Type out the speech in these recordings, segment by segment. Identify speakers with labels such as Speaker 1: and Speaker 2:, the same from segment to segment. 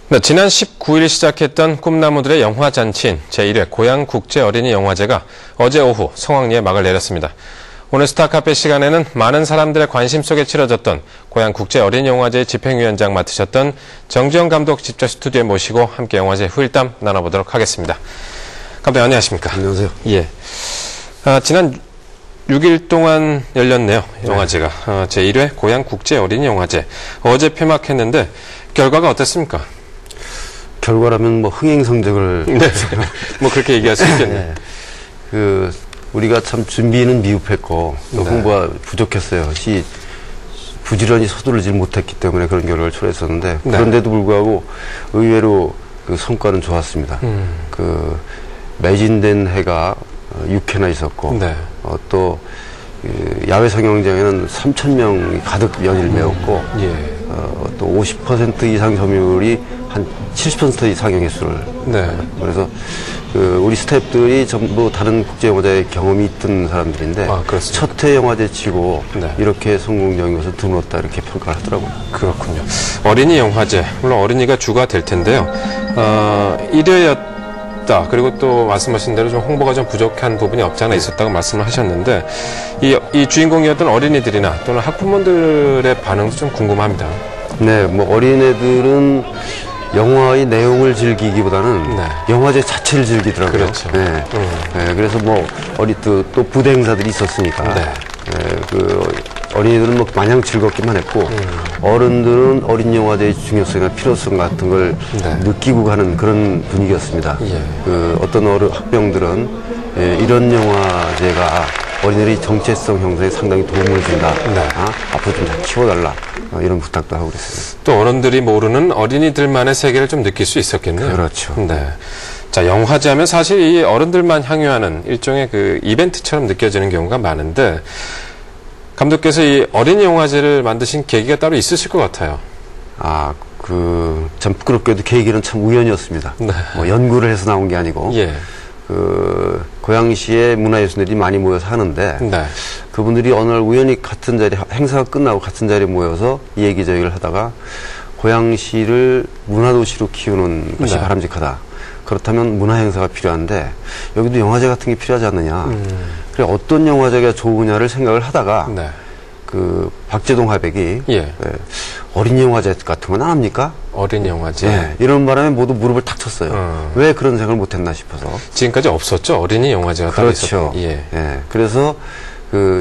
Speaker 1: 네, 지난 19일 시작했던 꿈나무들의 영화잔치인 제1회 고양국제어린이영화제가 어제 오후 성황리에 막을 내렸습니다. 오늘 스타카페 시간에는 많은 사람들의 관심 속에 치러졌던 고양국제어린이영화제 집행위원장 맡으셨던 정지영 감독 직접 스튜디오에 모시고 함께 영화제 후일담 나눠보도록 하겠습니다. 감독님 안녕하십니까?
Speaker 2: 안녕하세요.
Speaker 1: 예. 지난 6일 동안 열렸네요, 영화제가. 제1회 고양국제어린이영화제. 어제 폐막했는데 결과가 어땠습니까?
Speaker 2: 결과라면 뭐 흥행성적을
Speaker 1: 네, 뭐 그렇게 얘기할 수 있겠네요.
Speaker 2: 네. 우리가 참 준비는 미흡했고 또
Speaker 1: 네.
Speaker 2: 홍보가 부족했어요. 부지런히 서두르지 못했기 때문에 그런 결과를 초래했었는데
Speaker 1: 네.
Speaker 2: 그런데도 불구하고 의외로 그 성과는 좋았습니다. 매진된 해가 6회나 있었고
Speaker 1: 네.
Speaker 2: 또 야외 상영장에는 3,000명이 가득 연일 메웠고 또 50% 이상 점유율이 한 70% 상영 횟수를 그래서 우리 스태프들이 전부 다른 국제영화제에 경험이 있던 사람들인데 첫 회 영화제 치고 이렇게 성공적인 것을 드물었다 이렇게 평가를 하더라고요.
Speaker 1: 그렇군요. 어린이 영화제, 물론 어린이가 주가 될 텐데요. 1회였다. 그리고 또 말씀하신 대로 좀 홍보가 좀 부족한 부분이 없지 않아 있었다고 말씀을 하셨는데 이 주인공이었던 어린이들이나 또는 학부모들의 반응도 좀 궁금합니다.
Speaker 2: 네, 뭐 어린애들은 영화의 내용을 즐기기보다는 영화제 자체를 즐기더라고요.
Speaker 1: 그렇죠.
Speaker 2: 네. 그래서 뭐 또 부대 행사들이 있었으니까 어린이들은 뭐 마냥 즐겁기만 했고 어른들은 어린 영화제의 중요성이나 필요성 같은 걸 느끼고 가는 그런 분위기였습니다. 어떤 학병들은 이런 영화제가 어린이들의 정체성 형성에 상당히 도움을 준다. 앞으로 좀 잘 키워달라. 이런 부탁도 하고 그랬습니다.
Speaker 1: 또 어른들이 모르는 어린이들만의 세계를 좀 느낄 수 있었겠네요.
Speaker 2: 그렇죠.
Speaker 1: 네. 자, 영화제 하면 사실 이 어른들만 향유하는 일종의 그 이벤트처럼 느껴지는 경우가 많은데 감독께서 이 어린이 영화제를 만드신 계기가 따로 있으실 것 같아요.
Speaker 2: 참 부끄럽게도 계기는 참 우연이었습니다. 뭐 연구를 해서 나온 게 아니고. 고양시에 문화예술인들이 많이 모여서 하는데 그분들이 어느 날 우연히 같은 자리 행사가 끝나고 같은 자리에 모여서 얘기저기를 하다가 고양시를 문화도시로 키우는 것이 바람직하다. 그렇다면 문화행사가 필요한데 여기도 영화제 같은 게 필요하지 않느냐. 그래 어떤 영화제가 좋으냐를 생각을 하다가 박재동 화백이 어린이 영화제 같은 건 안 합니까?
Speaker 1: 어린이 영화제?
Speaker 2: 이런 바람에 모두 무릎을 탁 쳤어요. 왜 그런 생각을 못했나 싶어서.
Speaker 1: 지금까지 없었죠? 어린이 영화제가 따로 있었죠.
Speaker 2: 그래서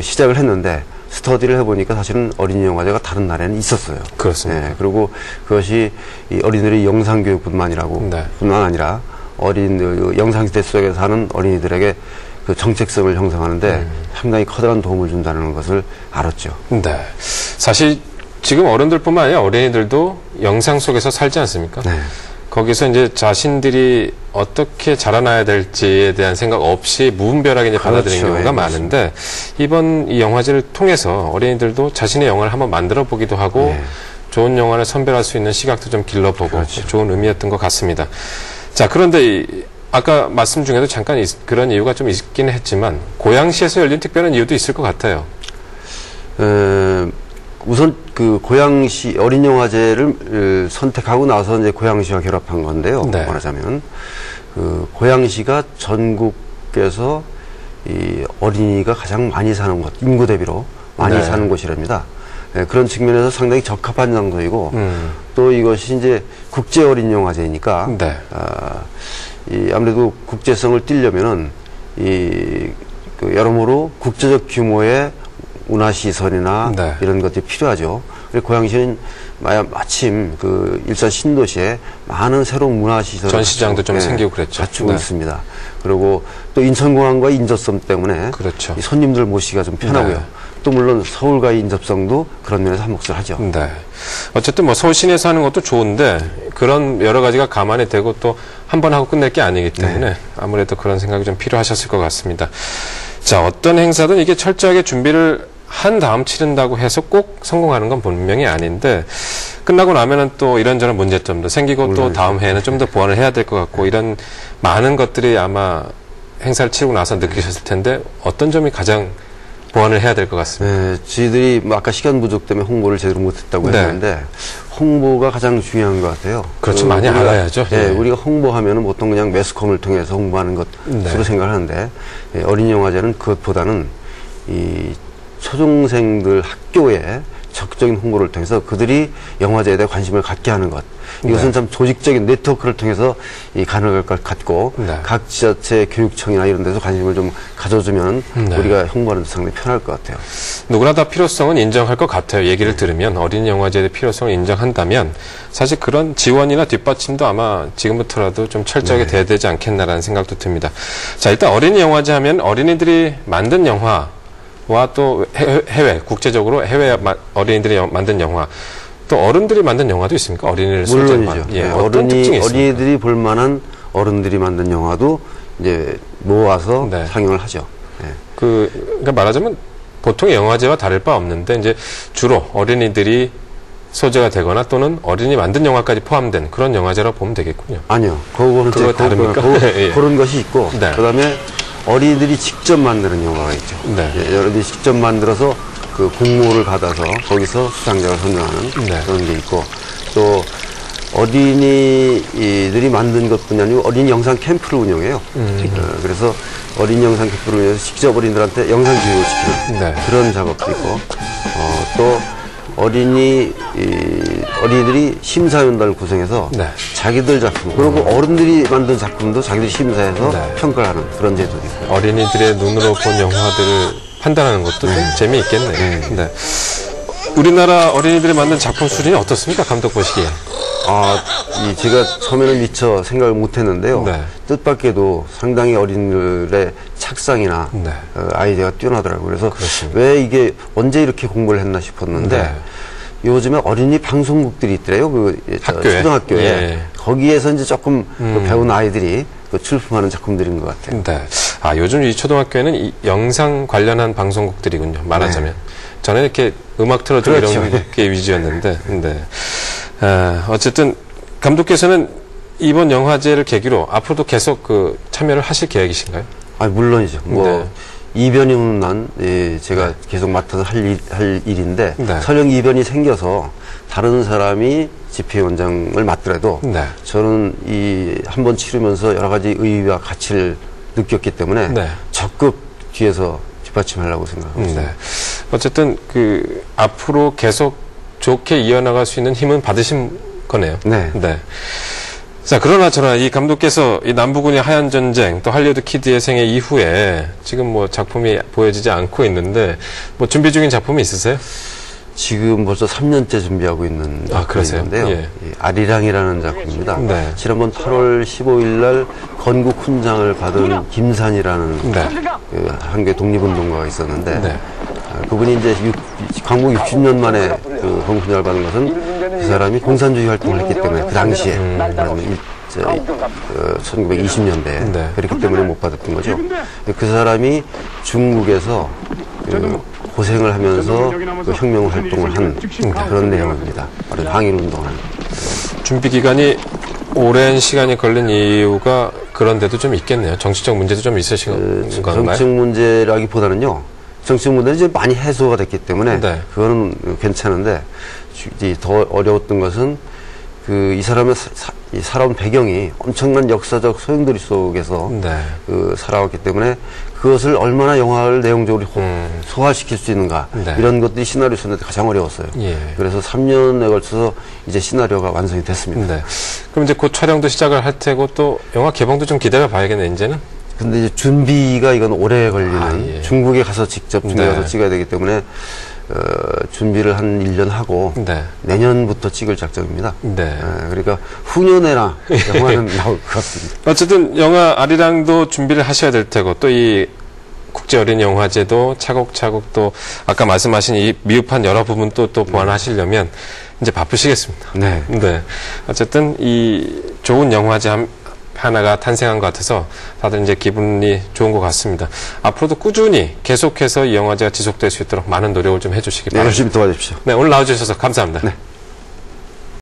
Speaker 2: 시작을 했는데 스터디를 해보니까 사실은 어린이 영화제가 다른 나라에는 있었어요.
Speaker 1: 그렇습니다.
Speaker 2: 그리고 그것이 이 어린이들의 영상교육뿐만 아니라 영상시대 속에 사는 어린이들에게 그 정체성을 형성하는데 상당히 커다란 도움을 준다는 것을 알았죠.
Speaker 1: 네. 사실 지금 어른들뿐만 아니라 어린이들도 영상 속에서 살지 않습니까? 거기서 이제 자신들이 어떻게 자라나야 될지에 대한 생각 없이 무분별하게 이제 받아들이는 경우가 많은데 이번 이 영화제를 통해서 어린이들도 자신의 영화를 한번 만들어 보기도 하고 좋은 영화를 선별할 수 있는 시각도 좀 길러보고 좋은 의미였던 것 같습니다. 자, 그런데 아까 말씀 중에도 잠깐 그런 이유가 좀 있긴 했지만 고양시에서 열린 특별한 이유도 있을 것 같아요.
Speaker 2: 우선 고양시 어린이영화제를 선택하고 나서 이제 고양시와 결합한 건데요. 말하자면 고양시가 전국에서 이 어린이가 가장 많이 사는 곳, 인구 대비로 많이 사는 곳이랍니다. 그런 측면에서 상당히 적합한 장소이고 또 이것이 이제 국제 어린이영화제니까 아무래도 국제성을 띠려면은 여러모로 국제적 규모의 문화시설이나 이런 것들이 필요하죠. 그리고 고양시는 마침 일산 신도시에 많은 새로운 문화시설을
Speaker 1: 전시장도 좀 생기고 그랬죠.
Speaker 2: 갖추고 있습니다. 그리고 또 인천공항과 인접성 때문에 이 손님들 모시기가 좀 편하고요. 또 물론 서울과의 인접성도 그런 면에서 한몫을 하죠.
Speaker 1: 어쨌든 뭐 서울 시내에서 하는 것도 좋은데 그런 여러 가지가 감안이 되고 또 한 번 하고 끝낼 게 아니기 때문에 아무래도 그런 생각이 좀 필요하셨을 것 같습니다. 자, 어떤 행사든 이게 철저하게 준비를 한 다음 치른다고 해서 꼭 성공하는 건 분명히 아닌데 끝나고 나면은 또 이런저런 문제점도 생기고 또 다음 해에는 좀 더 보완을 해야 될 것 같고 이런 많은 것들이 아마 행사를 치르고 나서 느끼셨을 텐데 어떤 점이 가장 보완을 해야 될 것 같습니다.
Speaker 2: 네, 저희들이 뭐 아까 시간 부족 때문에 홍보를 제대로 못했다고 했는데 홍보가 가장 중요한 것 같아요.
Speaker 1: 그렇죠. 많이 알아야죠.
Speaker 2: 네, 우리가 홍보하면은 보통 그냥 매스컴을 통해서 홍보하는 것으로 생각하는데 어린이 영화제는 그것보다는 이 초중생들 학교에 적극적인 홍보를 통해서 그들이 영화제에 대해 관심을 갖게 하는 것. 이것은 참 조직적인 네트워크를 통해서 가능할 것 같고 각 지자체 교육청이나 이런 데서 관심을 좀 가져주면 우리가 홍보하는 데 상당히 편할 것 같아요.
Speaker 1: 누구나 다 필요성은 인정할 것 같아요. 얘기를 들으면 어린이 영화제의 필요성을 인정한다면 사실 그런 지원이나 뒷받침도 아마 지금부터라도 좀 철저하게 돼야 되지 않겠나라는 생각도 듭니다. 자, 일단 어린이 영화제 하면 어린이들이 만든 영화 와 또 해외, 국제적으로 해외 어린이들이 만든 영화, 또 어른들이 만든 영화도 있습니까? 어린이를
Speaker 2: 물론이죠. 예, 어떤 특징이 있습니까? 어린이들이 볼 만한 어른들이 만든 영화도 이제 모아서 상영을 하죠. 예.
Speaker 1: 그러니까 말하자면 보통의 영화제와 다를 바 없는데 이제 주로 어린이들이 소재가 되거나 또는 어린이 만든 영화까지 포함된 그런 영화제라고 보면 되겠군요.
Speaker 2: 아니요. 그거는
Speaker 1: 다릅니까?
Speaker 2: 그런 것이 있고 그다음에 어린이들이 직접 만드는 영화가 있죠. 예, 어린이들이 직접 만들어서 그 공모를 받아서 거기서 수상작을 선정하는 그런 게 있고 또 어린이들이 만든 것뿐이 아니고 어린이 영상 캠프를 운영해요. 그래서 어린이 영상 캠프를 운영해서 직접 어린이들한테 영상 교육을 시키는 그런 작업도 있고 또 어린이들이 심사위원단을 구성해서 자기들 작품 그리고 어른들이 만든 작품도 자기들이 심사해서 평가를 하는 그런 제도도 있고
Speaker 1: 어린이들의 눈으로 본 영화들을 판단하는 것도 좀 재미있겠네요. 우리나라 어린이들이 만든 작품 수준이 어떻습니까? 감독 보시기에.
Speaker 2: 제가 처음에는 미처 생각을 못했는데요. 뜻밖에도 상당히 어린이들의 착상이나 아이디어가 뛰어나더라고요. 그래서 왜 이게 언제 이렇게 공부를 했나 싶었는데 요즘에 어린이 방송국들이 있더래요. 초등학교에. 거기에서 이제 조금 배운 아이들이 출품하는 작품들인 것 같아요.
Speaker 1: 요즘 이 초등학교에는 이 영상 관련한 방송국들이군요. 말하자면. 전에 이렇게 음악 틀어주고 이런 게 위주였는데. 어쨌든 감독께서는 이번 영화제를 계기로 앞으로도 계속 참여를 하실 계획이신가요?
Speaker 2: 물론이죠. 이변이 오는 난 제가 계속 맡아서 할 일인데 설령 이변이 생겨서 다른 사람이 집회위원장을 맡더라도 저는 한번 치르면서 여러 가지 의의와 가치를 느꼈기 때문에 적극 뒤에서 뒷받침하려고 생각하고 있습니다.
Speaker 1: 어쨌든 앞으로 계속 좋게 이어나갈 수 있는 힘은 받으신 거네요. 자, 그러나 저러나 이 감독께서 이 남부군의 하얀 전쟁 또 할리우드 키드의 생애 이후에 지금 작품이 보여지지 않고 있는데 준비 중인 작품이 있으세요?
Speaker 2: 지금 벌써 3년째 준비하고 있는 작품이 있는데요. 아리랑이라는 작품입니다. 지난번 8월 15일 날 건국 훈장을 받은 김산이라는 한국의 독립운동가가 있었는데 그분이 이제 광복 60년 만에 건국 훈장을 받은 것은 그 사람이 공산주의 활동을 했기 때문에 그 당시에 1920년대에 그렇기 때문에 못 받았던 거죠. 그 사람이 중국에서 고생을 하면서 혁명 활동을 한 그런 내용입니다. 바로 항일운동을 한.
Speaker 1: 준비 기간이 오랜 시간이 걸린 이유가 그런데도 좀 있겠네요. 정치적 문제도 좀 있으신 건가요?
Speaker 2: 정치적 문제라기보다는요. 정치적 문제는 이제 많이 해소가 됐기 때문에 그거는 괜찮은데 더 어려웠던 것은 이 사람의 살아온 배경이 엄청난 역사적 소용돌이 속에서 살아왔기 때문에 그것을 얼마나 영화를 내용적으로 소화시킬 수 있는가 이런 것들이 시나리오 쓰는데 가장 어려웠어요. 그래서 3년에 걸쳐서 이제 시나리오가 완성이 됐습니다.
Speaker 1: 그럼 이제 곧 촬영도 시작을 할 테고 또 영화 개봉도 좀 기다려 봐야겠네 이제는.
Speaker 2: 근데 이제 준비가 이건 오래 걸리는 중국에 가서 직접 중국에 가서 찍어야 되기 때문에 준비를 한 1년 하고 내년부터 찍을 작정입니다. 그러니까 후년에나 영화는 나올 것 같습니다.
Speaker 1: 어쨌든 영화 아리랑도 준비를 하셔야 될 테고 또 이 국제 어린이 영화제도 차곡차곡 또 아까 말씀하신 이 미흡한 여러 부분 또 보완하시려면 이제 바쁘시겠습니다. 어쨌든 이 좋은 영화제 하나가 탄생한 것 같아서 다들 이제 기분이 좋은 것 같습니다. 앞으로도 꾸준히 계속해서 이 영화제가 지속될 수 있도록 많은 노력을 좀 해주시기 바랍니다.
Speaker 2: 열심히 도와주십시오.
Speaker 1: 오늘 나와주셔서 감사합니다.